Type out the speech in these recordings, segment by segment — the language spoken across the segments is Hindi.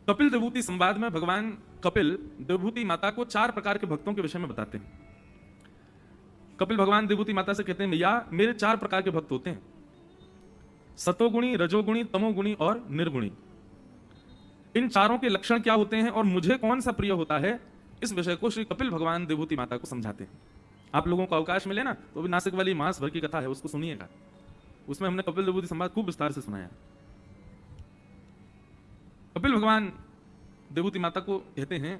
कपिल देवभूति संवाद में भगवान कपिल देवभूति माता को 4 प्रकार के भक्तों के विषय में बताते हैं। कपिल भगवान देवभूति माता से कहते हैं, मैया मेरे 4 प्रकार के भक्त होते हैं, सतोगुणी, रजोगुणी, तमोगुणी और निर्गुणी। इन चारों के लक्षण क्या होते हैं और मुझे कौन सा प्रिय होता है, इस विषय को श्री कपिल भगवान देवभूति माता को समझाते हैं। आप लोगों को अवकाश मिले ना तो भी नासिक वाली मास भर की कथा है, उसको सुनिएगा। उसमें हमने कपिल देवभूति संवाद खूब विस्तार से सुनाया। कपिल भगवान देवभूति माता को कहते हैं,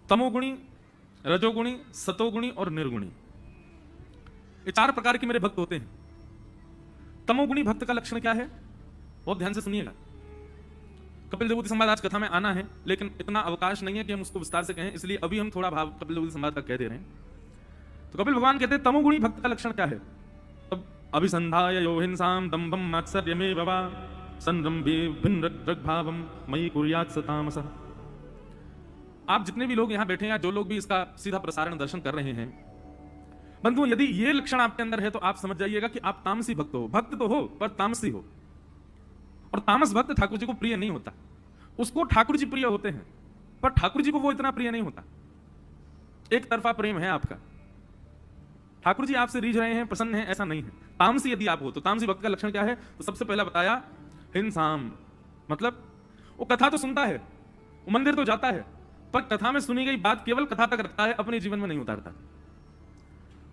तमोगुणी, रजोगुणी, सतोगुणी और निर्गुणी, ये 4 प्रकार के मेरे भक्त होते हैं। तमोगुणी भक्त का लक्षण क्या है, बहुत ध्यान से सुनिएगा। कपिल देवभूति संवाद आज कथा में आना है, लेकिन इतना अवकाश नहीं है कि हम उसको विस्तार से कहें, इसलिए अभी हम थोड़ा भाव कपिल देवभूति संवाद का कह दे रहे हैं। तो कपिल भगवान कहते हैं तमोगुणी भक्त का लक्षण क्या है। तब अभिसंधाय यो हिंसाम दंभम मात्सर्यमेव वा संरंभे भिन्नरग्भावम मयि कुर्यात् स तामसः। आप जितने भी लोग यहां बैठे हैं या जो लोग भी इसका सीधा प्रसारण दर्शन कर रहे हैं, बंधु यदि ये लक्षण आपके अंदर है तो आप समझ जाइएगा कि आप तामसी भक्त हो। भक्त तो हो पर तामसी हो, और तामस भक्त ठाकुर जी को प्रिय नहीं होता। उसको ठाकुर जी प्रिय होते हैं पर ठाकुर जी को वो इतना प्रिय नहीं होता। एक तरफा प्रेम है आपका, ठाकुर जी आपसे रीझ रहे हैं, प्रसन्न हैं, ऐसा नहीं है। तामसी यदि आप हो तो तामसी भक्त का लक्षण क्या है, तो सबसे पहला बताया हिंसाम, मतलब वो कथा तो सुनता है, वो मंदिर तो जाता है, पर कथा में सुनी गई बात केवल कथा तक रखता है, अपने जीवन में नहीं उतारता।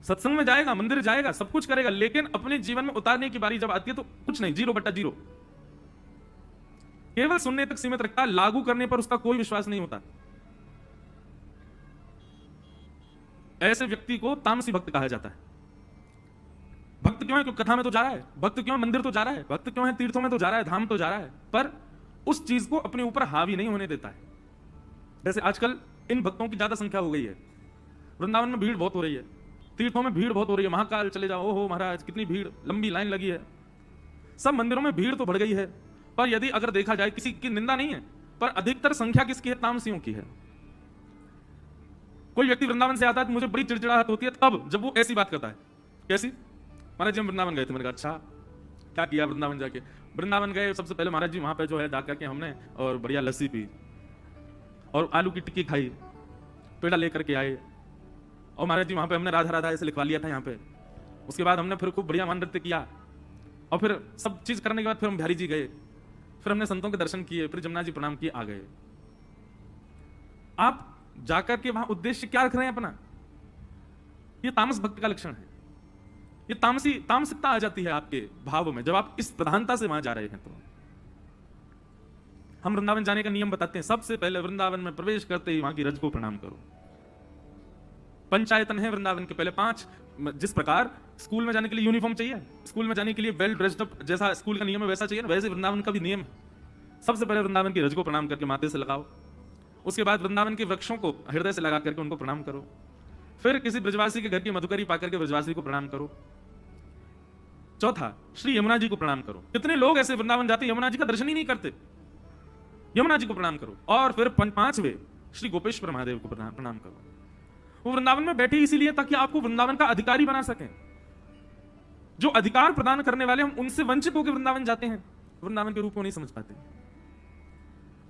सत्संग में जाएगा, मंदिर जाएगा, सब कुछ करेगा, लेकिन अपने जीवन में उतारने की बारी जब आती है तो कुछ नहीं, 0/0। केवल सुनने तक सीमित रखता है, लागू करने पर उसका कोई विश्वास नहीं होता। ऐसे व्यक्ति को तामसी भक्त कहा जाता है। भक्त क्यों है, क्योंकि कथा में तो जा रहा है, भक्त क्यों है, मंदिर तो जा रहा है, भक्त क्यों है, तीर्थों में तो जा रहा है, धाम तो जा रहा है, पर उस चीज को अपने ऊपर हावी नहीं होने देता है। जैसे आजकल इन भक्तों की ज्यादा संख्या हो गई है, वृंदावन में भीड़ बहुत हो रही है, तीर्थों में भीड़ बहुत हो रही है, महाकाल चले जाओ, ओहो महाराज कितनी भीड़, लंबी लाइन लगी है। सब मंदिरों में भीड़ तो बढ़ गई है, पर यदि अगर देखा जाए, किसी की निंदा नहीं है, पर अधिकतर संख्या किसकी है, तामसियों की है। कोई व्यक्ति वृंदावन से आता है तो मुझे बड़ी चिड़चिड़ाहट होती है तब जब वो ऐसी बात करता है। कैसी, महाराज जी हम वृंदावन गए थे। मैंने कहा अच्छा क्या किया वृंदावन जाके। वृंदावन गए, सबसे पहले महाराज जी वहां पे जो है जाकर के हमने और बढ़िया लस्सी पी और आलू की टिक्की खाई, पेड़ा लेकर के आए, और महाराज जी वहां पे हमने राधा राधा ऐसे लिखवा लिया था यहाँ पे। उसके बाद हमने फिर खूब बढ़िया मान नृत्य किया, और फिर सब चीज करने के बाद फिर हम बिहारी जी गए, फिर हमने संतों के दर्शन किए, फिर जमुना जी प्रणाम किए, आ गए। आप जाकर के वहां उद्देश्य क्या रख रहे हैं अपना, ये तामस भक्त का लक्षण है। ये तामसिकता आ जाती है आपके भाव में जब आप इस प्रधानता से वहां जा रहे हैं। तो हम वृंदावन जाने का नियम बताते हैं, सबसे पहले वृंदावन में प्रवेश करते ही वहां की रज को प्रणाम करो। पंचायतन है वृंदावन के पहले 5, जिस प्रकार स्कूल में जाने के लिए यूनिफॉर्म चाहिए, स्कूल में जाने के लिए वेल ड्रेस्ड अप जैसा स्कूल का नियम है वैसा चाहिए ना, वैसे वृंदावन का भी नियम है। सबसे पहले वृंदावन की रज को प्रणाम करके माथे से लगाओ, उसके बाद वृंदावन के वृक्षों को हृदय से लगा करके उनको प्रणाम करो, फिर किसी ब्रजवासी के घर की मधुकरी पाकर के ब्रजवासी को प्रणाम करो। चौथा, श्री यमुना जी को प्रणाम करो। कितने लोग ऐसे वृंदावन जाते यमुना जी का दर्शन ही नहीं करते, यमुना जी को प्रणाम करो। और फिर 5वें श्री गोपेश्वर महादेव को प्रणाम करो। वो वृंदावन में बैठे इसीलिए ताकि आपको वृंदावन का अधिकारी बना सकें। जो अधिकार प्रदान करने वाले, हम उनसे वंचित होकर वृंदावन जाते हैं, वृंदावन के रूप को नहीं समझ पाते।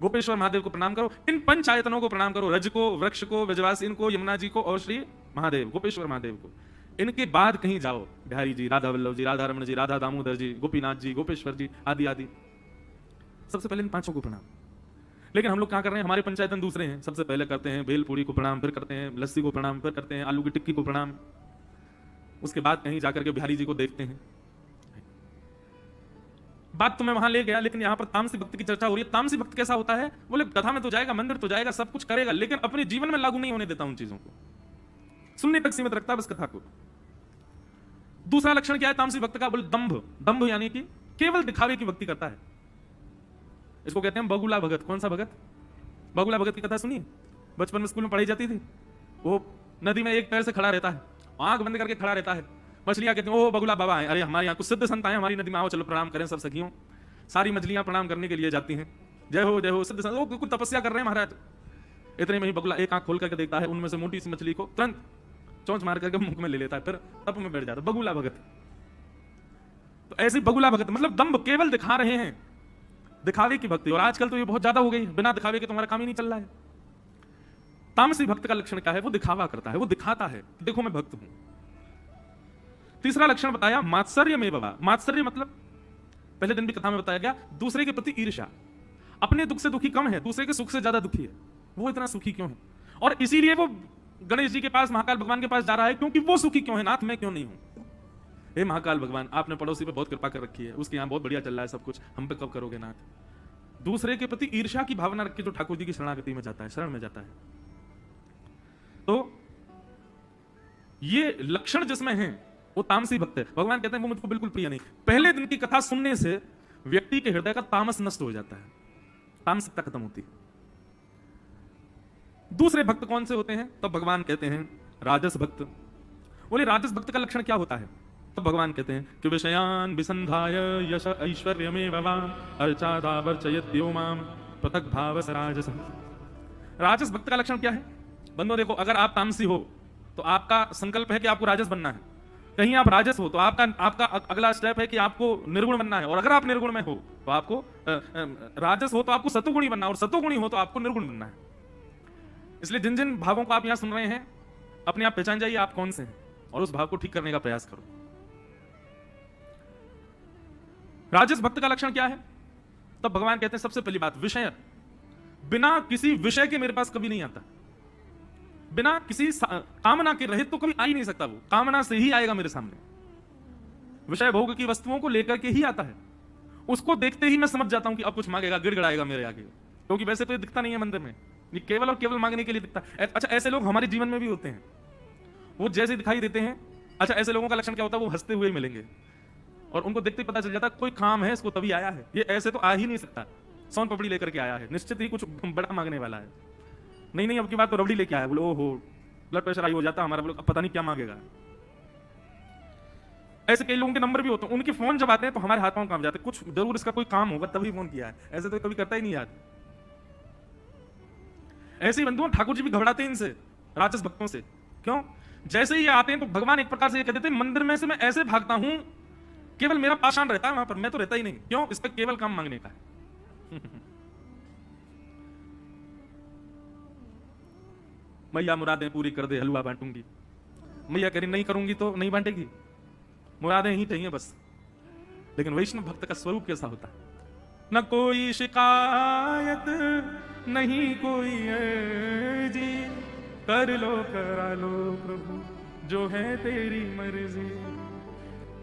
गोपेश्वर महादेव को प्रणाम करो, इन पंचायतनों को प्रणाम करो, रज को, वृक्ष को, ब्रजवासी को, यमुना जी को और श्री महादेव गोपेश्वर महादेव को। इनके बाद कहीं जाओ, बिहारी जी, राधा वल्लभ जी, राधा रमण जी, राधा दामोदर जी, गोपीनाथ जी, गोपेश्वर जी आदि आदि, सबसे पहले इन 5 को प्रणाम। लेकिन हम लोग क्या कर रहे हैं, हमारे पंचायतन दूसरे हैं। सबसे पहले करते हैं भेलपूरी को प्रणाम, फिर करते हैं लस्सी को प्रणाम, फिर करते हैं आलू की टिक्की को प्रणाम, उसके बाद कहीं जाकर के बिहारी जी को देखते हैं। बात तो मैं वहां ले गया, लेकिन यहां पर तामसी भक्त की चर्चा हो रही है। तामसी भक्त कैसा होता है, बोले कथा में तो जाएगा, मंदिर तो जाएगा, सब कुछ करेगा, लेकिन अपने जीवन में लागू नहीं होने देता उन चीजों को, सुनने तक सीमित रखता है बस कथा को। दूसरा लक्षण क्या है तामसी भक्त का, बोले दंभ। दंभ यानी कि केवल दिखावे की भक्ति करता है। इसको कहते हैं बगुला भगत। कौन सा भगत, बगुला भगत की कथा सुनिए, बचपन में स्कूल में पढ़ाई जाती थी। वो नदी में एक पैर से खड़ा रहता है, आंख बंद करके खड़ा रहता है, मछलियां कहते हैं ओ बगुला बाबा है, अरे हमारे यहाँ कुछ सिद्ध संत आए हमारी नदी में, आओ चलो प्रणाम करें सब सखियों। सारी मछलियां प्रणाम करने के लिए जाती हैं, जय हो सिद्ध संत, वो कुछ तपस्या कर रहे हैं महाराज। इतने में ही बगुला एक आंख खोल करके देखता है, उनमें से मोटी सी मछली को तुरंत चोंच मार करके मुंह में ले लेता है, फिर तप में बैठ जाता है। बगुला भगत। तो ऐसे बगुला भगत मतलब दम्भ, केवल दिखा रहे हैं, दिखावे की भक्ति। और आजकल तो ये बहुत ज्यादा हो गई, बिना दिखावे के तुम्हारा काम ही नहीं चल रहा है। तामसी भक्त का लक्षण क्या है? वो दिखावा करता है, वो दिखाता है देखो मैं भक्त हूं। तीसरा लक्षण बताया मात्सर्य में बाबा। मात्सर्य मतलब पहले दिन भी कथा में बताया गया, दूसरे के प्रति ईर्ष्या। अपने दुख से दुखी कम है, दूसरे के सुख से ज्यादा दुखी है। वो इतना सुखी क्यों है? और इसीलिए वो गणेश जी के पास, महाकाल भगवान के पास जा रहा है, क्योंकि वो सुखी क्यों है? नाथ मैं क्यों नहीं हूं? हे महाकाल भगवान, आपने पड़ोसी पे बहुत कृपा कर रखी है, उसके यहाँ बहुत बढ़िया चल रहा है सब कुछ, हम पे कब करोगे नाथ? दूसरे के प्रति ईर्ष्या की भावना रख के जो ठाकुर जी की शरणागति में जाता है, शरण में जाता है, तो ये लक्षण जिसमें है वो तामसी भक्त है। भगवान कहते हैं वो मुझको बिल्कुल प्रिय नहीं। पहले दिन की कथा सुनने से व्यक्ति के हृदय का तामस नष्ट हो जाता है, तामसिकता खत्म होती है। दूसरे भक्त कौन से होते हैं? तो भगवान कहते हैं राजस भक्त। बोले राजस भक्त का लक्षण क्या होता है? तो भगवान कहते हैं कि विषयान विसंधाय यश ऐश्वर्यमेव वा अर्चादावर्चयत्यो माम पृथक भावस राजस। राजस भक्त का लक्षण क्या है? बंदो देखो, अगर आप तामसी हो तो आपका संकल्प है कि आपको राजस बनना है। कहीं आप राजस हो तो आपका अगला स्टेप है कि आपको निर्गुण बनना है। और अगर आप निर्गुण में हो तो आपको राजस हो तो आपको सतोगुणी बनना है, और सतोगुणी हो तो आपको निर्गुण बनना है। इसलिए जिन जिन भावों को आप यहां सुन रहे हैं, अपने आप पहचान जाइए आप कौन से हैं और उस भाव को ठीक करने का प्रयास करो। राजस भक्त का लक्षण क्या है? तब भगवान कहते हैं सबसे पहली बात विषय। बिना किसी विषय के मेरे पास कभी नहीं आता, बिना किसी कामना के रहित तो कभी आ ही नहीं सकता। वो कामना से ही आएगा मेरे सामने, विषय भोग की वस्तुओं को लेकर के ही आता है। उसको देखते ही मैं समझ जाता हूं कि अब कुछ मांगेगा, गिड़गिड़ाएगा मेरे आगे, क्योंकि वैसे तो ये दिखता नहीं है मंदिर में, ये केवल और केवल मांगने के लिए दिखता है। अच्छा, ऐसे लोग हमारे जीवन में भी होते हैं, वो जैसे दिखाई देते हैं। अच्छा, ऐसे लोगों का लक्षण क्या होता है? वो हंसते हुए मिलेंगे और उनको देखते ही पता चल जाता है कोई काम है इसको, तभी आया है। ये ऐसे तो आ ही नहीं सकता, सोन पपड़ी लेकर के आया है, निश्चित ही कुछ बड़ा मांगने वाला है। नहीं, अब की बात तो रबड़ी लेके आया। बोलो ओहो, ब्लड प्रेशर हाई हो जाता हमारा, बोलो अब पता नहीं क्या मांगेगा। ऐसे कई लोगों के नंबर भी होते हैं, उनके फोन जब आते हैं तो हमारे हाथ पांव कांप जाते हैं, कुछ जरूर इसका कोई काम होगा तभी फोन किया है, ऐसे तो कभी करता ही नहीं याद। ऐसे ही बंधुओं ठाकुर जी भी घबराते हैं इनसे, राक्षस भक्तों से। क्यों? जैसे ही ये आते हैं तो भगवान एक प्रकार से ये कहते थे मंदिर में से मैं ऐसे भागता हूं, केवल मेरा पाषाण रहता है वहां पर, मैं तो रहता ही नहीं। क्यों? इस पर केवल काम मांगने का है। मैया मुरादें पूरी कर दे, हलवा बांटूंगी। मैया कह रही नहीं करूंगी तो नहीं बांटेगी, मुरादें ही चाहिए बस। लेकिन वैष्णव भक्त का स्वरूप कैसा होता है? न कोई शिकायत नहीं कोई अर्जी, कर लो करा लो प्रभु जो है तेरी मर्जी।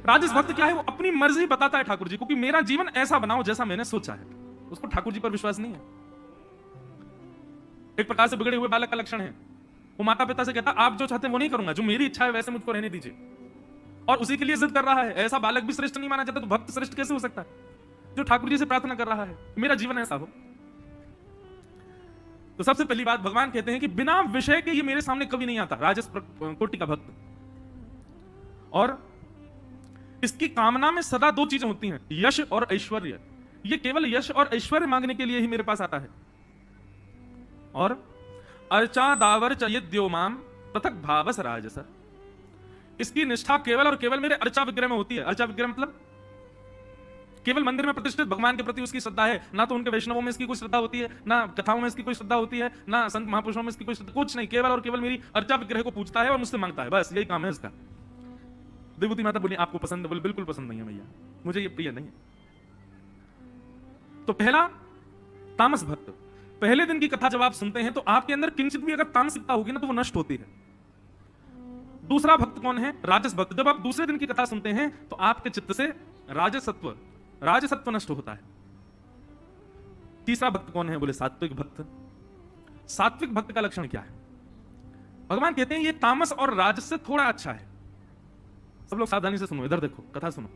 राजस भक्त क्या है? वो अपनी मर्जी बताता है ठाकुर जी को कि मेरा जीवन ऐसा बनाओ जैसा मैंने सोचा है। उसको ठाकुर जी पर विश्वास नहीं है। एक प्रकार से बिगड़े हुए बालक का लक्षण है। वो माता पिता से कहता आप जो चाहते हैं वो नहीं करूंगा, जो मेरी इच्छा है वैसे मुझको रहने दीजिए, और उसी के लिए जिद कर रहा है। ऐसा बालक भी श्रेष्ठ नहीं माना जाता, तो भक्त श्रेष्ठ कैसे हो सकता है? जो ठाकुर जी से प्रार्थना कर रहा है मेरा जीवन ऐसा हो। तो सबसे पहली बात भगवान कहते हैं कि बिना विषय के ये मेरे सामने कभी नहीं आता, राजस कोटि का भक्त। और इसकी कामना में सदा दो चीजें होती हैं, यश और ऐश्वर्य। ये केवल यश और ऐश्वर्य मांगने के लिए ही मेरे पास आता है। और अर्चा दावर चयद्यो माम पृथक भावस राजस। इसकी निष्ठा केवल और केवल मेरे अर्चा विग्रह में होती है। अर्चा विग्रह मतलब केवल मंदिर में प्रतिष्ठित भगवान के प्रति उसकी श्रद्धा है। ना तो उनके वैष्णवों में इसकी कोई श्रद्धा होती है, ना कथाओं में इसकी कोई श्रद्धा होती है, ना संत महापुरुषों में इसकी कोई श्रद्धा, कुछ नहीं। केवल और केवल मेरी अर्चा विग्रह को पूजता है और मुझसे मांगता है, बस यही काम है इसका। देवती माता बोली आपको पसंद है? बोले बिल्कुल पसंद नहीं है भैया, मुझे ये प्रिय नहीं है। तो पहला तामस भक्त। पहले दिन की कथा जब आप सुनते हैं तो आपके अंदर किंचित भी अगर तामसिकता होगी ना तो वो नष्ट होती है। दूसरा भक्त कौन है? राजस भक्त। जब आप दूसरे दिन की कथा सुनते हैं तो आपके चित्त से राजसत्व नष्ट होता है। तीसरा भक्त कौन है? बोले सात्विक भक्त। सात्विक भक्त का लक्षण क्या है? भगवान कहते हैं ये तामस और राजस से थोड़ा अच्छा है। सब लोग सावधानी से सुनो, इधर देखो, कथा सुनो।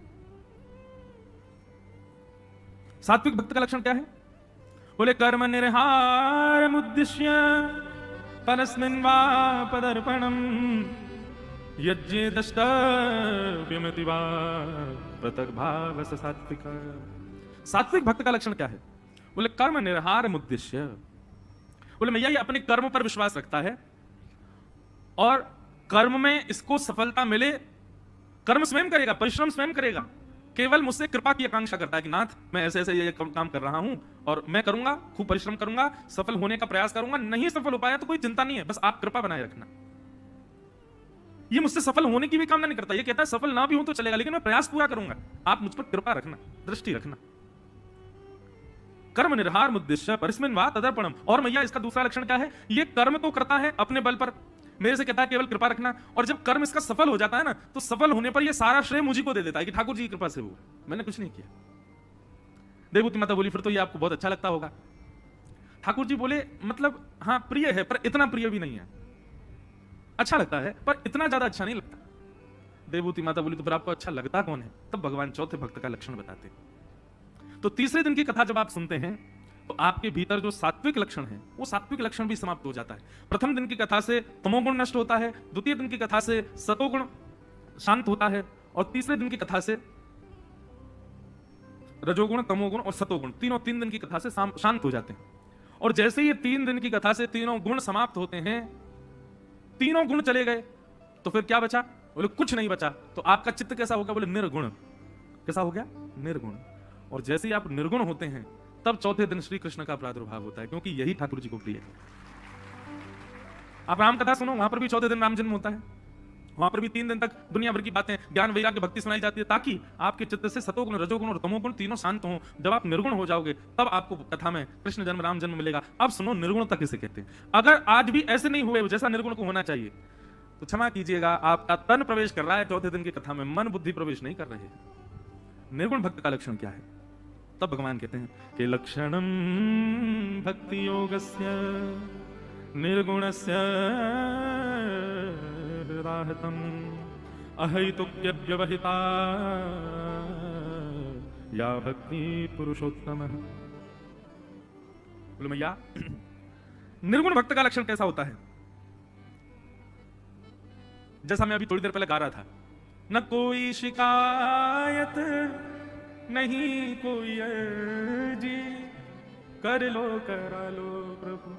सात्विक भक्त का लक्षण क्या है? बोले कर्म निर्हार मुद्दिश्य परस्मिन् वा पदर्पणम यज्ञे दष्टव्यमिति वा पृथक भावस सात्विक। सात्विक भक्त का लक्षण क्या है? बोले कर्म निर्हार मुद्दिश्य। बोले मैया ये अपने कर्म पर विश्वास रखता है और कर्म में इसको सफलता मिले, कर्म स्वयं करेगा, परिश्रम स्वयं करेगा, केवल मुझसे कृपा की आकांक्षा करता है कि नाथ मैं ऐसे ऐसे ये काम कर रहा हूं और मैं करूंगा, खूब परिश्रम करूंगा, सफल होने का प्रयास करूंगा, नहीं सफल हो पाया तो कोई चिंता नहीं है, बस आप कृपा बनाए रखना। ये मुझसे सफल होने की भी कामना नहीं करता, ये कहता है सफल ना भी हो तो चलेगा लेकिन मैं प्रयास पूरा करूंगा, आप मुझ पर कृपा रखना, दृष्टि रखना। कर्म निर्हार मुद्देश्य परिस्मिन वा तदर्पणम। और मैया इसका दूसरा लक्षण क्या है, ये कर्म तो करता है अपने बल पर, मेरे से कहता है केवल कृपा रखना, और जब कर्म इसका सफल हो जाता है ना तो सफल होने पर ये सारा श्रेय मुझी को दे देता है कि ठाकुर जी की कृपा से हुआ, मैंने कुछ नहीं किया। देवभूति माता बोली फिर तो ये आपको बहुत अच्छा लगता होगा। ठाकुर जी बोले मतलब हाँ प्रिय है पर इतना प्रिय भी नहीं है, अच्छा लगता है पर इतना ज्यादा अच्छा नहीं लगता। देवभूति माता बोली तो फिर आपको अच्छा लगता कौन है? तब भगवान चौथे भक्त का लक्षण बताते। तो तीसरे दिन की कथा जब आप सुनते हैं तो आपके भीतर जो सात्विक लक्षण है वो सात्विक लक्षण भी समाप्त हो जाता है। प्रथम दिन की कथा से तमोगुण नष्ट होता है, द्वितीय दिन की कथा से सतोगुण शांत होता है, और तीसरे दिन की कथा से रजोगुण, तमोगुण और सतोगुण तीनों 3 दिन की कथा से शांत हो जाते हैं। और जैसे ये 3 दिन की कथा से तीनों गुण समाप्त होते हैं, तीनों गुण चले गए, तो फिर क्या बचा? बोले कुछ नहीं बचा। तो आपका चित्त कैसा होगा? बोले निर्गुण। कैसा हो गया? निर्गुण। और जैसे ही आप निर्गुण होते हैं तब चौथे दिन श्री कृष्ण का प्रादुर्भाव होता है, क्योंकि यही ठाकुर जी को प्रिय है। आप राम कथा सुनो, वहां पर भी चौथे दिन राम जन्म होता है, वहां पर भी 3 दिन तक दुनिया भर की बातें, ज्ञान वैराग्य भक्ति सुनाई जाती है, ताकि आपके चित्त से सतोगुण, रजोगुण और तमोगुण तीनों शांत हों। जब आप निर्गुण हो जाओगे तब आपको कथा में कृष्ण जन्म, राम जन्म मिलेगा। अब सुनो निर्गुणता किसे कहते हैं। अगर आज भी ऐसे नहीं हुए जैसा निर्गुण को होना चाहिए तो क्षमा कीजिएगा, आपका तन प्रवेश कर रहा है चौथे दिन की कथा में, मन बुद्धि प्रवेश नहीं कर रहे हैं। निर्गुण भक्त का लक्षण क्या है? तब भगवान कहते हैं कि लक्षणम भक्ति योगस्य निर्गुणस्य राहतम अहैतुक्य व्यवहिता या भक्ति पुरुषोत्तम। बोलो मैया निर्गुण भक्त का लक्षण कैसा होता है? जैसा मैं अभी थोड़ी देर पहले गा रहा था, न कोई शिकायत नहीं कोई अर्जी, कर लो करा लो प्रभु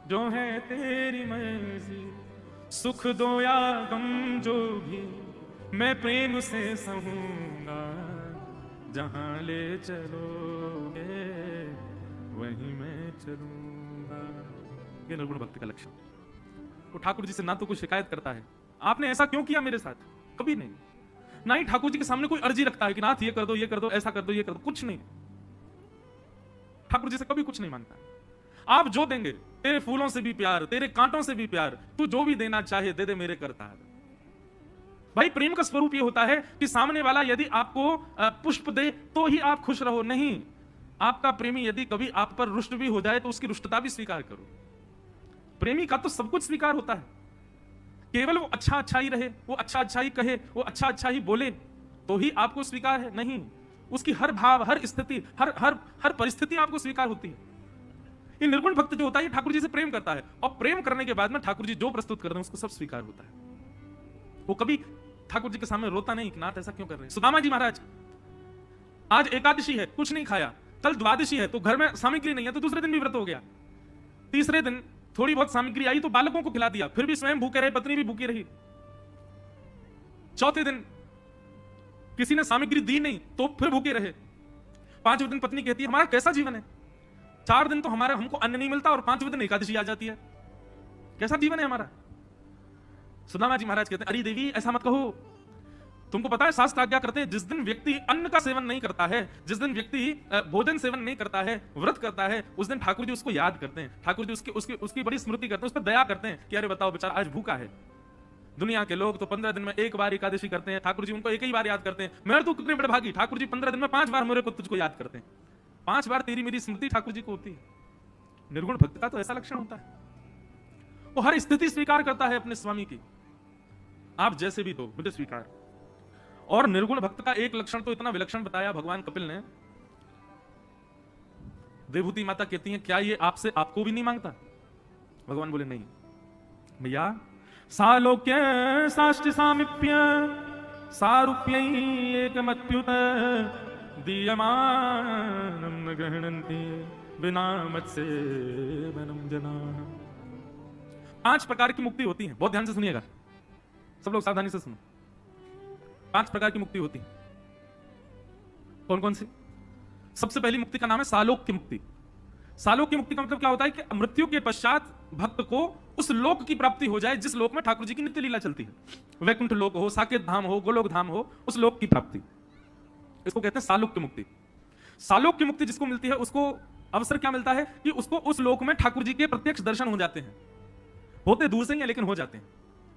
जो है तेरी मर्जी, सुख दो या गम जो भी मैं प्रेम से सहूंगा, जहां ले चलोगे वहीं मैं चलूंगा। ये निर्गुण भक्त का लक्षण। वो ठाकुर जी से ना तो कोई शिकायत करता है, आपने ऐसा क्यों किया मेरे साथ, कभी नहीं। ना ही ठाकुर जी के सामने कोई अर्जी रखता है कि नाथ ये कर दो, ये कर दो, ऐसा कर दो, ये कर दो, कुछ नहीं। ठाकुर जी से कभी कुछ नहीं मांगता। आप जो देंगे, तेरे फूलों से भी प्यार, तेरे कांटों से भी प्यार, तू जो भी देना चाहे दे दे मेरे करतार। भाई प्रेम का स्वरूप ये होता है कि सामने वाला यदि आपको पुष्प दे तो ही आप खुश रहो, नहीं आपका प्रेमी यदि कभी आप पर रुष्ट भी हो जाए तो उसकी रुष्टता भी स्वीकार करो। प्रेमी का तो सब कुछ स्वीकार होता है, केवल वो अच्छा अच्छा ही रहे, वो अच्छा अच्छा ही कहे, वो अच्छा अच्छा ही बोले तो ही आपको स्वीकार है, नहीं उसकी हर भाव, हर स्थिति, हर हर हर परिस्थिति आपको स्वीकार होती है। ये निर्गुण भक्त जो होता है ठाकुर जी से प्रेम करता है, और प्रेम करने के बाद में ठाकुर जी जो प्रस्तुत करते हैं उसको सब स्वीकार होता है। वो कभी ठाकुर जी के सामने रोता नहीं कि नाथ ऐसा क्यों कर रहे हैं। सुदामा जी महाराज, आज एकादशी है, कुछ नहीं खाया, कल द्वादशी है तो घर में सामग्री नहीं है तो दूसरे दिन भी व्रत हो गया, तीसरे दिन थोड़ी बहुत सामग्री आई तो बालकों को खिला दिया, फिर भी स्वयं भूखे रहे, पत्नी भी भूखी रही। चौथे दिन किसी ने सामग्री दी नहीं तो फिर भूखे रहे। पांचवें दिन पत्नी कहती है हमारा कैसा जीवन है, 4 दिन तो हमारा हमको अन्न नहीं मिलता और 5वें दिन एकादशी आ जाती है, कैसा जीवन है हमारा। सुदामा जी महाराज कहते हैं अरे देवी ऐसा मत कहो, तुमको पता है शास्त्र आज्ञा करते हैं जिस दिन व्यक्ति अन्न का सेवन नहीं करता है, जिस दिन व्यक्ति भोजन सेवन नहीं करता है, व्रत करता है, उस दिन ठाकुर जी उसको याद करते हैं, ठाकुर जी उसकी बड़ी स्मृति करते हैं, उस पर दया करते हैं कि अरे बताओ बेचारा आज भूखा है। दुनिया के लोग तो 15 दिन में एक बार एकादशी करते हैं, ठाकुर जी उनको एक ही बार याद करते हैं। मेरे तो कितने बड़े भागी, ठाकुर जी 15 दिन में 5 बार मेरे को तुझको याद करते हैं, 5 बार तेरी मेरी स्मृति ठाकुर जी को होती है। निर्गुण भक्त का तो ऐसा लक्षण होता है, वो हर स्थिति स्वीकार करता है अपने स्वामी की, आप जैसे भी तो मुझे स्वीकार। और निर्गुण भक्त का एक लक्षण तो इतना विलक्षण बताया भगवान कपिल ने, देवभूति माता कहती हैं क्या ये आपसे आपको भी नहीं मांगता? भगवान बोले नहीं भैया, सालोक्य साष्टि सामिप्य सारूप्य एकमत्युत दीयमानं न गृह्णन्ति बिना मत्सेवनं जनाः। 5 प्रकार की मुक्ति होती है, बहुत ध्यान से सुनिएगा, सब लोग सावधानी से सुनो। 5 प्रकार की मुक्ति होती है। कौन कौन सी? सबसे पहली मुक्ति का नाम है सालोक्य मुक्ति। सालोक्य मुक्ति का मतलब क्या होता है कि मृत्यु के पश्चात भक्त को उस लोक की प्राप्ति हो जाए जिस लोक में ठाकुर जी की नित्य लीला चलती है। वैकुंठ लोक हो, साकेत धाम हो, गोलोक धाम हो, उस लोक की प्राप्ति, इसको कहते हैं सालोक्य मुक्ति। सालोक्य मुक्ति जिसको मिलती है उसको अवसर क्या मिलता है कि उसको उस लोक में ठाकुर जी के प्रत्यक्ष दर्शन हो जाते हैं। होते दूर से ही लेकिन हो जाते हैं।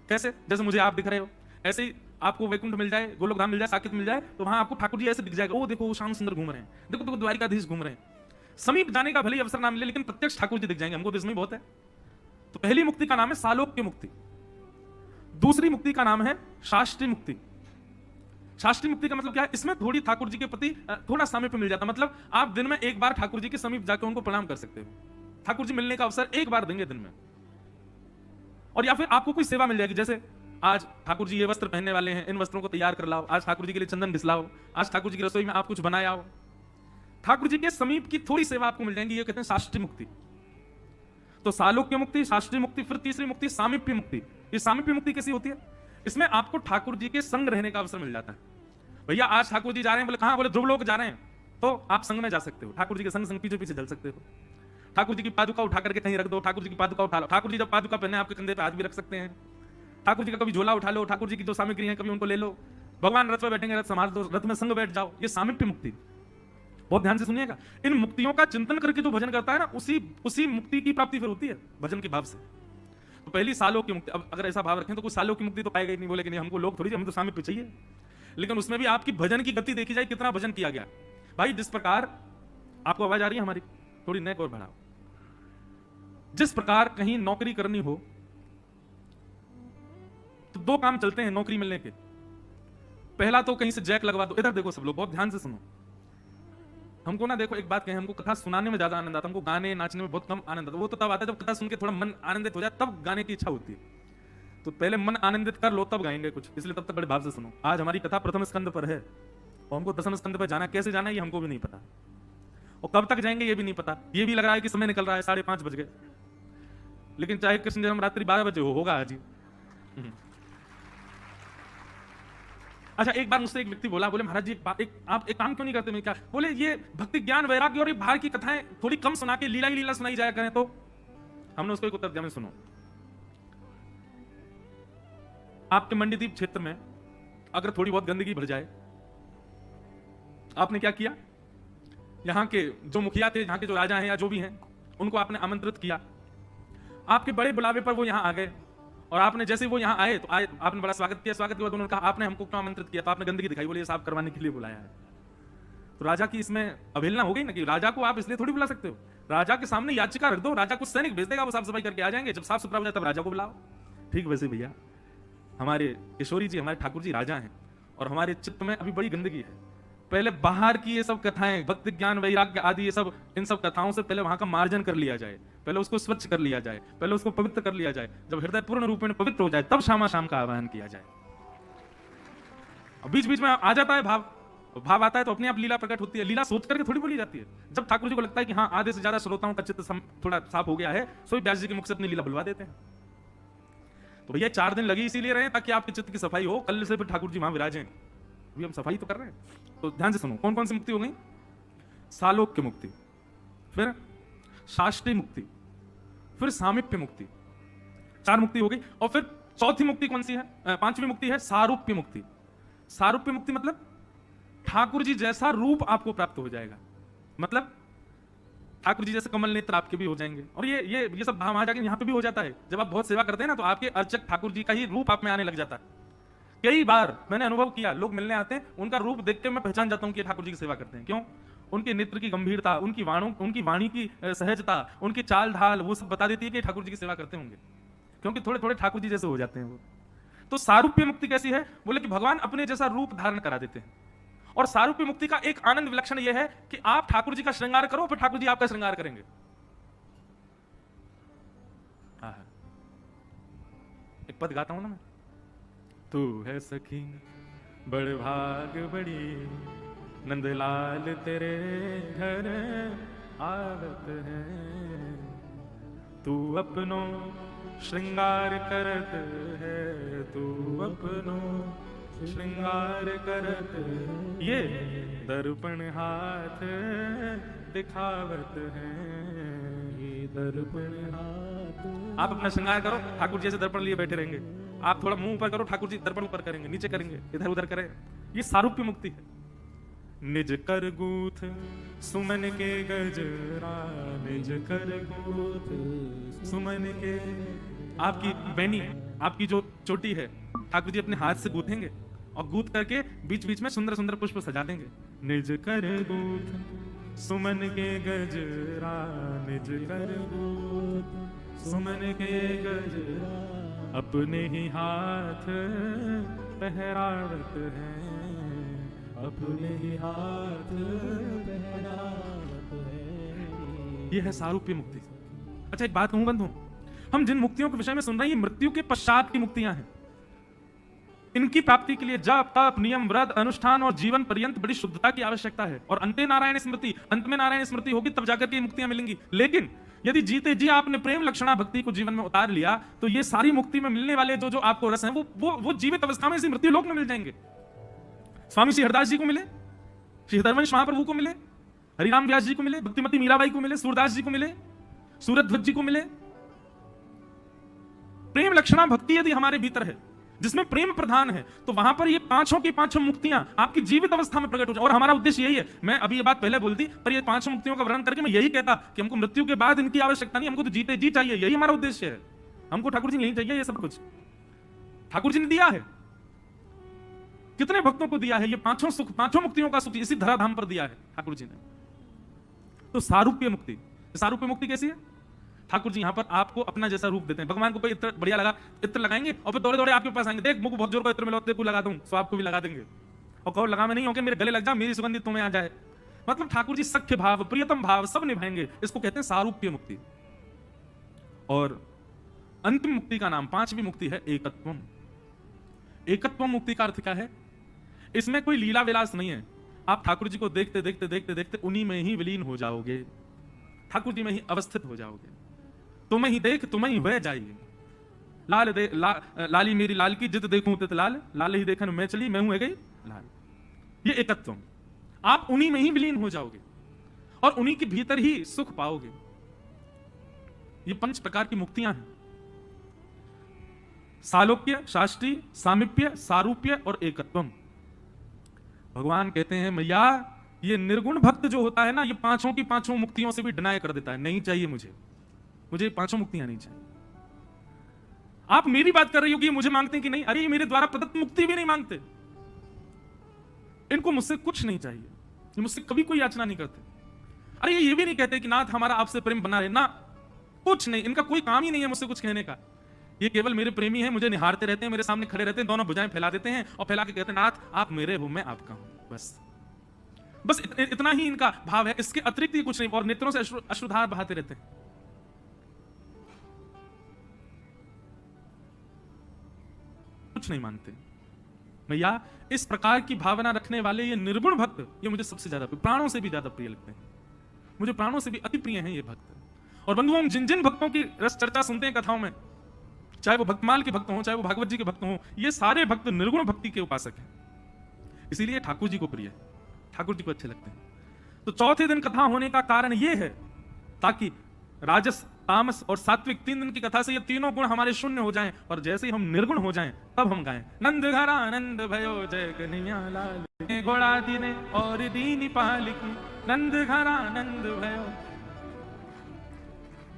कैसे? जैसे मुझे आप दिख रहे हो, ऐसे ही आपको वैकुंठ मिल जाए, गोलोक धाम मिल जाए, साकेत मिल जाए, तो वहां आपको ठाकुर जी ऐसे दिख जाएगा, ओ देखो वो श्याम सुंदर घूम रहे हैं, देखो देखो द्वारिकाधीश घूम रहे हैं। समीप जाने का भले ही अवसर ना मिले लेकिन प्रत्यक्ष ठाकुर जी दिख जाएंगे, हमको तो इसमें बहुत है। तो पहली मुक्ति का नाम है सालोक्य मुक्ति। दूसरी मुक्ति का नाम है शास्त्रीय मुक्ति। शास्त्रीय मुक्ति का मतलब क्या है? इसमें थोड़ी ठाकुर जी के प्रति थोड़ा सामीप्य मिल जाता है। मतलब आप दिन में एक बार ठाकुर जी के समीप जाकर उनको प्रणाम कर सकते हो। ठाकुर जी मिलने का अवसर एक बार देंगे दिन में। और या फिर आपको कोई सेवा मिल जाएगी, जैसे आज ठाकुर जी ये वस्त्र पहनने वाले हैं, इन वस्त्रों को तैयार कर लाओ, आज ठाकुर जी के लिए चंदन घिसलाओ, आज ठाकुर जी की रसोई में आप कुछ बनाया। ठाकुर जी के समीप की थोड़ी सेवा आपको मिल जाएगी, ये कहते हैं शास्त्रीय मुक्ति। तो सालोक्य मुक्ति, शास्त्रीय मुक्ति, फिर तीसरी मुक्ति सामीप्य मुक्ति। ये सामीप्य मुक्ति कैसी होती है? इसमें आपको ठाकुर जी के संग रहने का अवसर मिल जाता है। भैया आज ठाकुर जी जा रहे हैं, बोले कहां? बोले ध्रुवलोक जा रहे हैं, तो आप संग में जा सकते हो, ठाकुर जी के संग संग पीछे पीछे चल सकते हो। ठाकुर जी की पादुका उठा करके कहीं रख दो, ठाकुर जी की पादुका उठा लो। ठाकुर जी जब पादुका पहने आपके कंधे पे हाथ भी रख सकते हैं। ठाकुर जी का कभी झोला उठा लो, ठाकुर जी की जो सामग्री है कभी उनको ले लो। भगवान रथ में बैठेंगे, रथ संभाल दो, रथ में संग बैठ जाओ। ये सामीप्य मुक्ति। बहुत ध्यान से सुनिएगा। इन मुक्तियों का चिंतन करके जो भजन करता है ना, उसी मुक्ति की प्राप्ति फिर होती है भजन के भाव से। तो पहली सालों की मुक्ति। अब अगर ऐसा भाव रखें तो कुछ सालों की मुक्ति तो पाएगा ही नहीं, बोले कि नहीं हमको लोग थोड़ी, हम तो सामीप्य चाहिए। लेकिन उसमें भी आपकी भजन की गति देखी जाए, कितना भजन किया गया भाई। जिस प्रकार आपको आवाज आ रही है हमारी, थोड़ी नेक और बढ़ाओ। जिस प्रकार कहीं नौकरी करनी हो तो दो काम चलते हैं नौकरी मिलने के। पहला तो कहीं से जैक लगवा दो। इधर देखो सब लोग, बहुत ध्यान से सुनो। हमको ना देखो एक बात कहें, हमको कथा सुनाने में ज्यादा आनंद आता है, हमको गाने नाचने में बहुत कम आनंद आता है। वो तो तब आता है जब कथा सुन के थोड़ा मन आनंदित हो जाए, तब गाने की इच्छा होती है। तो पहले मन आनंदित कर लो तब गाएंगे कुछ, इसलिए तब तक बड़े भाव से सुनो। आज हमारी कथा प्रथम स्कंद पर है और हमको दसम स्कंद पर जाना, कैसे जाना है ये हमको भी नहीं पता, और कब तक जाएंगे ये भी नहीं पता। ये भी लग रहा है कि समय निकल रहा है, 5:30 बज गए, लेकिन चाहे कृष्ण जन्म रात्रि 12 बजे होगा आज ही। अच्छा, एक बार मुझसे एक व्यक्ति बोला, बोले महाराज जी आप एक काम क्यों नहीं करते? मैं क्या? बोले ये भक्ति ज्ञान वैराग्य और ये बाहर की कथाएं थोड़ी कम सुना के लीला ही लीला सुनाई जाया करें। तो हमने उसको एक उत्तर दिया, मैं सुनो। आपके मंडीदीप क्षेत्र में अगर थोड़ी बहुत गंदगी भर जाए, आपने क्या किया? यहां के जो मुखिया थे, यहां के जो राजा हैं या जो भी हैं, उनको आपने आमंत्रित किया। आपके बड़े बुलावे पर वो यहां आ गए और आपने जैसे वो यहाँ आए तो आपने बड़ा स्वागत किया। स्वागत के बाद उन्होंने कहा आपने हमको क्यों आमंत्रित किया? तो आपने गंदगी दिखाई, बोले साफ करवाने के लिए बुलाया है। तो राजा की इसमें अवहेलना हो गई ना, कि राजा को आप इसलिए थोड़ी बुला सकते हो। राजा के सामने याचिका रख दो, राजा कुछ सैनिक भेज देगा, वो साफ सफाई करके आ जाएंगे। जब साफ सुथरा हो जाए तब राजा को बुलाओ। ठीक वैसे भैया हमारे किशोरी जी, हमारे ठाकुर जी राजा हैं और हमारे चित्त में अभी बड़ी गंदगी है। पहले बाहर की ये सब कथाएं, भक्ति ज्ञान वैराग्य आदि, ये सब इन सब कथाओं से पहले वहां का मार्जन कर लिया जाए, पहले उसको स्वच्छ कर लिया जाए, पहले उसको पवित्र कर लिया जाए। जब हृदय पूर्ण रूप में पवित्र हो जाए तब श्यामा शाम का आह्वान किया जाए। बीच बीच में आ जाता है भाव आता है तो अपने आप लीला प्रकट होती है। लीला सोच करके थोड़ी बोली जाती है। जब ठाकुर जी को लगता है कि हाँ आधे से ज्यादा श्रोताओं का चित्त थोड़ा साफ हो गया है, सो व्यास जी के मुख से अपनी लीला बुलवा देते हैं। तो भैया 4 दिन लगी इसीलिए रहे ताकि आपके चित्त की सफाई हो, कल से फिर ठाकुर जी वहां विराजें। अभी हम सफाई तो कर रहे हैं। तो ध्यान से सुनो, कौन कौन सी मुक्ति हो गई? सालोक्य मुक्ति, फिर शास्त्रीय मुक्ति, फिर सामीप्य मुक्ति, 4 मुक्ति हो गई। और फिर चौथी मुक्ति कौन सी है? 5वीं मुक्ति है सारूप्य मुक्ति। सारूप्य मुक्ति मतलब ठाकुर जी जैसा रूप आपको प्राप्त हो जाएगा। मतलब ठाकुर जी जैसे कमल नेत्र आपके भी हो जाएंगे। और ये सब भाव आ जाके यहाँ पे भी हो जाता है। जब आप बहुत सेवा करते हैं ना तो आपके अर्चक ठाकुर जी का ही रूप आप में आने लग जाता है। कई बार मैंने अनुभव किया, लोग मिलने आते हैं, उनका रूप देख के मैं पहचान जाता हूं कि ठाकुर जी की सेवा करते हैं। क्यों? उनके नेत्र की गंभीरता, उनकी वाणी की सहजता, उनकी चाल ढाल, वो सब बता देती है कि ठाकुर जी की सेवा करते होंगे, क्योंकि थोड़े थोड़े ठाकुर जी जैसे हो जाते हैं वो। तो सारूप्य मुक्ति कैसी है? बोले कि भगवान अपने जैसा रूप धारण करा देते हैं। और सारूप्य मुक्ति का एक आनंद विलक्षण यह है कि आप ठाकुर जी का श्रृंगार करो, फिर ठाकुर जी आपका श्रृंगार करेंगे। एक पद गाता हूं ना मैं। तू है सखी बड़ भाग बड़ी, नंदलाल तेरे घर आवत है। तू अपनो श्रृंगार करत है, तू अपनो श्रृंगार करत, ये दर्पण हाथ दिखावत है, ये दर्पण हाथ। आप अपना श्रृंगार करो, ठाकुर जी ऐसे दर्पण लिए बैठे रहेंगे। आप थोड़ा मुंह ऊपर करो, ठाकुर जी दर्पण ऊपर करेंगे, नीचे करेंगे, इधर उधर करें। ये सारूप्य मुक्ति है। निज कर गूथ सुमन के गजरा, निज कर गूथ सुमन के। आपकी बैनी, आपकी जो चोटी है, ठाकुर जी अपने हाथ से गूथेंगे और गूथ करके बीच बीच में सुंदर सुंदर पुष्प सजा देंगे। निज कर गूथ सुमन के गजरा, निज कर गूथ सुमन के गजरा, अपने ही हाथ पहरावत है, अपने ही हाथ पहरावत है। यह है सारूप्य मुक्ति। अच्छा एक बात कहूं बंधु, हम जिन मुक्तियों के विषय में सुन रहे हैं, ये मृत्यु के पश्चात की मुक्तियां हैं। इनकी प्राप्ति के लिए जप तप नियम व्रत अनुष्ठान और जीवन पर्यंत बड़ी शुद्धता की आवश्यकता है। और अंते नारायण स्मृति, अंत में नारायण स्मृति होगी तब जाकर के मुक्तियां मिलेंगी। लेकिन यदि जीते जी आपने प्रेम लक्षणा भक्ति को जीवन में उतार लिया, तो ये सारी मुक्ति में मिलने वाले जो जो आपको रस हैं, वो जीवित अवस्था में इसी मृत्यु लोक में मिल जाएंगे। स्वामी श्री हरदास जी को मिले, श्री हरवंश महाप्रभु को मिले, हरिराम व्यास जी को मिले, भक्तिमती मीराबाई को मिले, सूरदास जी को मिले, सूरध्वज जी को मिले। प्रेम लक्षणा भक्ति यदि हमारे भीतर है, जिसमें प्रेम प्रधान है, तो वहां पर ये पांचों की पांचों मुक्तियां आपकी जीवित अवस्था में प्रकट हो जाए। और हमारा उद्देश्य यही है। मैं अभी ये बात पहले बोलती, पर ये पांचों मुक्तियों का वर्णन करके मैं यही कहता कि हमको मृत्यु के बाद इनकी आवश्यकता नहीं, हमको तो जीते जी चाहिए। यही हमारा उद्देश्य है। हमको ठाकुर जी नहीं चाहिए ये सब कुछ, ठाकुर जी ने दिया है। कितने भक्तों को दिया है ये पांचों सुख, पांचों मुक्तियों का सुख इसी धराधाम पर दिया है ठाकुर जी ने। तो सारूप्य मुक्ति, सारूप्य मुक्ति कैसी है? ठाकुर जी यहाँ पर आपको अपना जैसा रूप देते हैं। भगवान को कोई इत्र बढ़िया लगा, इत्र लगाएंगे और फिर दौड़े दौड़े आपके पास आएंगे, देख मुझको बहुत जोर का इत्र मिला, तेरे को लगा दूं, सो आपको भी लगा देंगे। और कहो लगा में नहीं होके मेरे गले लग जा, मेरी सुगंधी तुम्हें आ जाए। मतलब ठाकुर जी सख्य भाव प्रियतम भाव सब निभाएंगे। इसको कहते हैं सारूप्य मुक्ति। और अंतिम मुक्ति का नाम, पांचवी मुक्ति है एकत्वम। एकत्वम मुक्ति का अर्थ क्या है? इसमें कोई लीला विलास नहीं है। आप ठाकुर जी को देखते देखते देखते देखते उन्हीं में ही विलीन हो जाओगे, ठाकुर जी में ही अवस्थित हो जाओगे। तुम्हें ही देख तुम्हें ही बह जाइए। लाल दे लाली मेरी लाल की जित देखूं तित लाल, लाल ही देखन मैं चली मैं हूं गई लाल। ये एकत्वम, आप उन्हीं में ही विलीन हो जाओगे और उन्हीं के भीतर ही सुख पाओगे। ये 5 प्रकार की मुक्तियां हैं। सालोक्य, शास्त्रीय, सामीप्य, सारूप्य और एकत्वम। भगवान कहते हैं मैया ये निर्गुण भक्त जो होता है ना, ये पांचों की पांचों मुक्तियों से भी डिनाय कर देता है। नहीं चाहिए मुझे पांचों मुक्तियां नहीं चाहिए। आप मेरी बात कर रही हो कि मुझे मांगते हैं कि नहीं? अरे ये मेरे द्वारा प्रदत्त मुक्ति भी नहीं मांगते, इनको मुझसे कुछ नहीं चाहिए, ये मुझसे कभी कोई याचना नहीं करते। अरे ये भी नहीं कहते कि नाथ हमारा आपसे प्रेम बना रहे ना, कुछ नहीं, इनका कोई काम ही नहीं है मुझसे कुछ कहने का। ये केवल मेरे प्रेमी हैं, मुझे निहारते रहते हैं, मेरे सामने खड़े रहते हैं, दोनों भुजाएं फैला देते हैं और फैला के कहते हैं नाथ आप मेरे हो मैं आपका हूं। बस इतना ही इनका भाव है, इसके अतिरिक्त ही कुछ नहीं। और नेत्रों से अश्रुधार बहाते रहते हैं। कुछ नहीं मांगते। भैया इस प्रकार की भावना रखने वाले ये निर्गुण भक्त, ये मुझे सबसे ज्यादा प्राणों से भी ज्यादा प्रिय लगते हैं। मुझे प्राणों से भी अति प्रिय हैं ये भक्त। और बंधुओं, जिन जिन भक्तों की रस चर्चा सुनते हैं कथाओं में, चाहे वो भक्तमाल के भक्त हों, चाहे वो भागवत जी के भक्त हों, ये सारे भक्त निर्गुण भक्ति के उपासक हैं। इसीलिए ठाकुर जी को प्रिय है, ठाकुर जी को अच्छे लगते हैं। तो चौथे दिन कथा होने का कारण ये है ताकि राजस, तामस और सात्विक 3 दिन की कथा से ये तीनों गुण हमारे शून्य हो जाएं, और जैसे ही हम निर्गुण हो जाएं तब हम गाएं नंद घर आनंद भयो जय कन्हैया लाल, घोड़ा दीने और दीनी पालिकी, नंद घर आनंद भयो।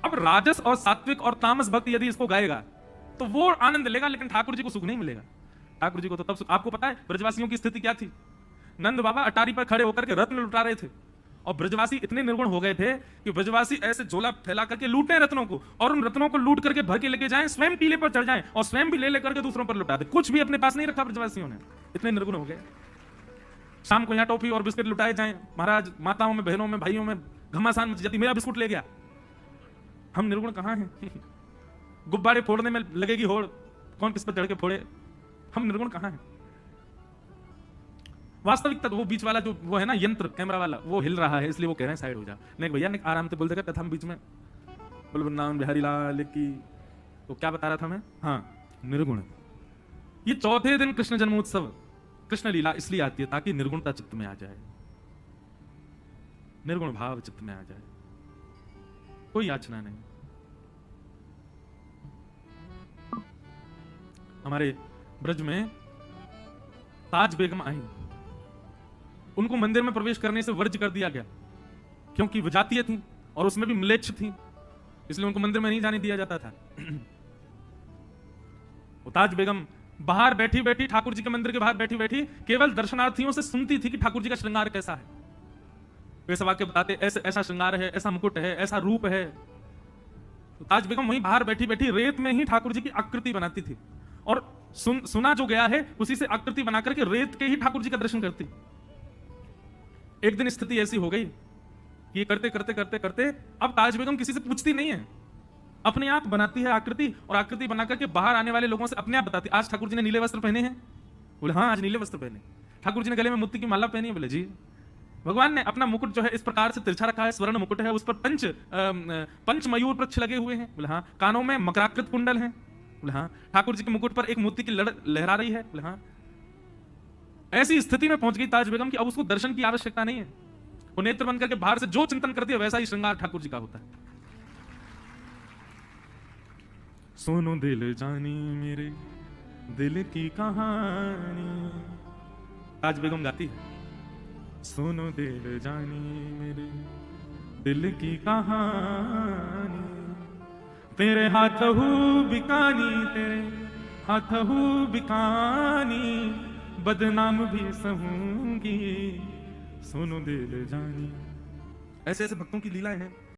अब राजस और सात्विक और तामस भक्त यदि इसको गाएगा तो वो आनंद लेगा, लेकिन ठाकुर जी को सुख नहीं मिलेगा। ठाकुर जी को तो तब आपको पता है ब्रजवासियों की स्थिति क्या थी। नंद बाबा अटारी पर खड़े होकर के रत्न लुटा रहे थे, और ब्रजवासी इतने निर्गुण हो गए थे कि ब्रजवासी ऐसे झोला फैला करके लूटे रत्नों को, और उन रत्नों को लूट करके भर के लेके जाएं, स्वयं टीले पर चढ़ जाएं और स्वयं भी ले लेकर के दूसरों पर लुटा दे। कुछ भी अपने पास नहीं रखा ब्रजवासियों ने, इतने निर्गुण हो गए। शाम को यहाँ टॉफी और बिस्किट लुटाए जाएं, महाराज माताओं में, बहनों में, भाइयों में घमासान मच जाती, मेरा बिस्कुट ले गया। हम निर्गुण कहाँ हैं? गुब्बारे फोड़ने में लगेगी होड़, कौन किस पर चढ़ के फोड़े। हम निर्गुण कहाँ हैं? वास्तविकता तो वो बीच वाला जो वो है ना यंत्र कैमरा वाला, वो हिल रहा है, इसलिए वो कह रहे हैं साइड हो जा। नहीं भैया ने आराम से बोल देगा कथा हम बीच में बोल वृंदावन बिहारी लाल की। तो क्या बता रहा था मैं? हाँ, निर्गुण। ये चौथे दिन कृष्ण जन्मोत्सव कृष्ण लीला इसलिए आती है ताकि निर्गुणता चित्त में आ जाए, निर्गुण भाव चित्त में आ जाए, कोई याचना नहीं। हमारे ब्रज में ताज बेगम आई, उनको मंदिर में प्रवेश करने से वर्ज कर दिया गया क्योंकि विजातीय थी और उसमें भी म्लेच्छ थी, इसलिए उनको मंदिर में नहीं जाने दिया जाता था। वो ताज बेगम बाहर बैठी बैठी, ठाकुर जी के मंदिर के बाहर बैठी बैठी केवल दर्शनार्थियों से सुनती थी कि ठाकुर जी का श्रृंगार कैसा है। वे सब आके बताते ऐसे ऐसा श्रृंगार है, ऐसा मुकुट है, ऐसा रूप है। तो ताज बेगम वहीं बाहर बैठी बैठी रेत में ही ठाकुर जी की आकृति बनाती थी और सुना जो गया है उसी से आकृति बना करके रेत के ही ठाकुर जी का दर्शन करती। एक दिन स्थिति ऐसी हो गई कि ये करते करते करते करते अब ताज बेगम किसी से पूछती नहीं है, अपने आप बनाती है आकृति और आकृति बना करके बाहर आने वाले लोगों से अपने आप बताती, आज ठाकुर जी ने नीले वस्त्र पहने हैं? बोले हाँ आज नीले वस्त्र पहने। ठाकुर जी ने गले में मोती की माला पहनी है? बोले जी। भगवान ने अपना मुकुट जो है इस प्रकार से तिरछा रखा है, स्वर्ण मुकुट है, उस पर पंच मयूर वृक्ष लगे हुए हैं? बोले हाँ। कानों में मकराकृत कुंडल है? बोले हाँ। ठाकुर जी के मुकुट पर एक मोती की लड़ लहरा रही है? बोले हाँ। ऐसी स्थिति में पहुंच गई ताज बेगम कि अब उसको दर्शन की आवश्यकता नहीं है, वो नेत्र बंद करके बाहर से जो चिंतन करती है वैसा ही श्रृंगार ठाकुर जी का होता है। सुनो दिल जानी मेरे दिल की कहानी, ताज बेगम गाती है, सुनो दिल जानी मेरे दिल की कहानी, तेरे हाथ हूँ बिकानी, तेरे हाथ हूँ बिकानी, बदनाम भी सहूंगी, सुनो दिल जानी। ऐसे ऐसे भक्तों की लीलाएं हैं।